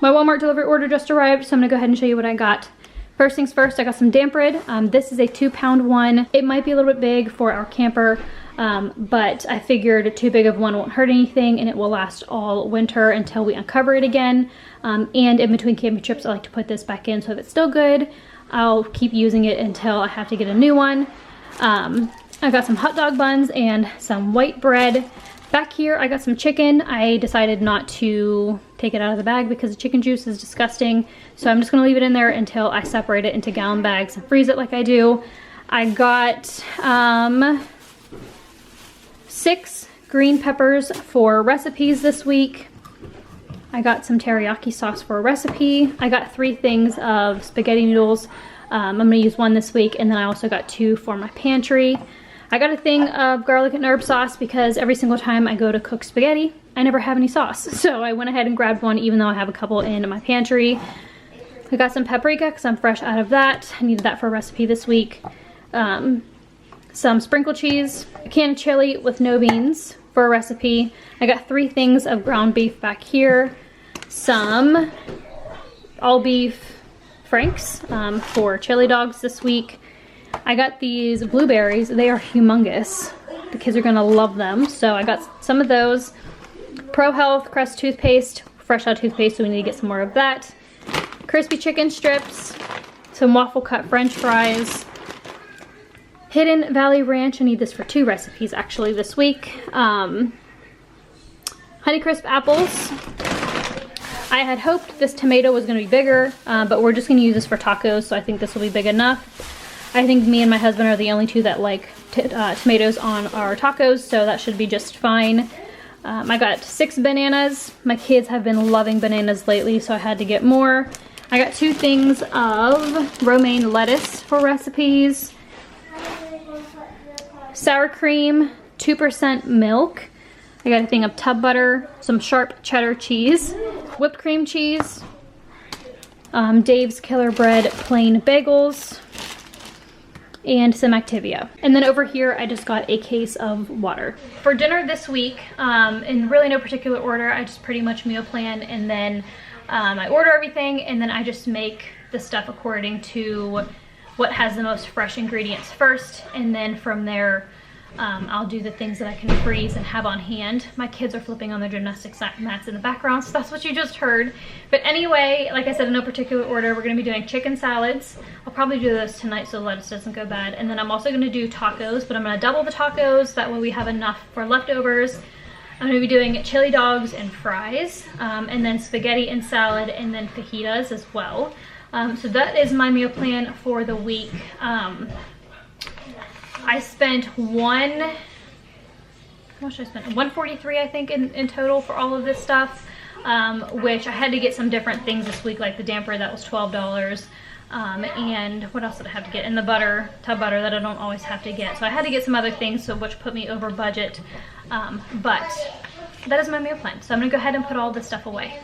My Walmart delivery order just arrived, so I'm gonna go ahead and show you what I got. First things first, I got some damp rid. This is a 2-pound one. It might be a little bit big for our camper, but I figured too big of one won't hurt anything, and it will last all winter until we uncover it again. And in between camping trips, I like to put this back in, so if it's still good, I'll keep using it until I have to get a new one. I got some hot dog buns and some white bread. Back here, I got some chicken. I decided not to take it out of the bag because the chicken juice is disgusting. So I'm just gonna leave it in there until I separate it into gallon bags and freeze it like I do. I got 6 green peppers for recipes this week. I got some teriyaki sauce for a recipe. I got 3 things of spaghetti noodles. I'm gonna use 1 this week, and then I also got 2 for my pantry. I got a thing of garlic and herb sauce because every single time I go to cook spaghetti, I never have any sauce. So I went ahead and grabbed 1 even though I have a couple in my pantry. I got some paprika because I'm fresh out of that. I needed that for a recipe this week. Some sprinkle cheese, a can of chili with no beans for a recipe. I got 3 things of ground beef back here. Some all beef franks for chili dogs this week. I got these blueberries. They are humongous. The kids are gonna love them. So I got some of those. Pro Health Crest toothpaste, fresh out toothpaste, so we need to get some more of that. Crispy chicken strips, some waffle cut french fries. Hidden Valley Ranch, I need this for 2 recipes actually this week. Honeycrisp apples. I had hoped this tomato was gonna be bigger, but we're just gonna use this for tacos, so I think this will be big enough. I think me and my husband are the only 2 that like tomatoes on our tacos, so that should be just fine. I got 6 bananas. My kids have been loving bananas lately, so I had to get more. I got 2 things of romaine lettuce for recipes. Sour cream, 2% milk. I got a thing of tub butter, some sharp cheddar cheese, whipped cream cheese, Dave's Killer Bread plain bagels, and some Activia. And then over here, I just got a case of water. For dinner this week, in really no particular order, I just pretty much meal plan, and then I order everything, and then I just make the stuff according to what has the most fresh ingredients first, and then from there, I'll do the things that I can freeze and have on hand. My kids are flipping on their gymnastics mats in the background, so that's what you just heard. But anyway, like I said, in no particular order, we're gonna be doing chicken salads. I'll probably do those tonight so the lettuce doesn't go bad. And then I'm also gonna do tacos, but I'm gonna double the tacos. That way we have enough for leftovers. I'm gonna be doing chili dogs and fries, and then spaghetti and salad, and then fajitas as well. So that is my meal plan for the week. I spent how much did I spend? $143 I think in total for all of this stuff, which I had to get some different things this week, like the damper that was $12, and what else did I have to get? And the butter, tub butter that I don't always have to get. So I had to get some other things, so which put me over budget, but that is my meal plan. So I'm gonna go ahead and put all this stuff away.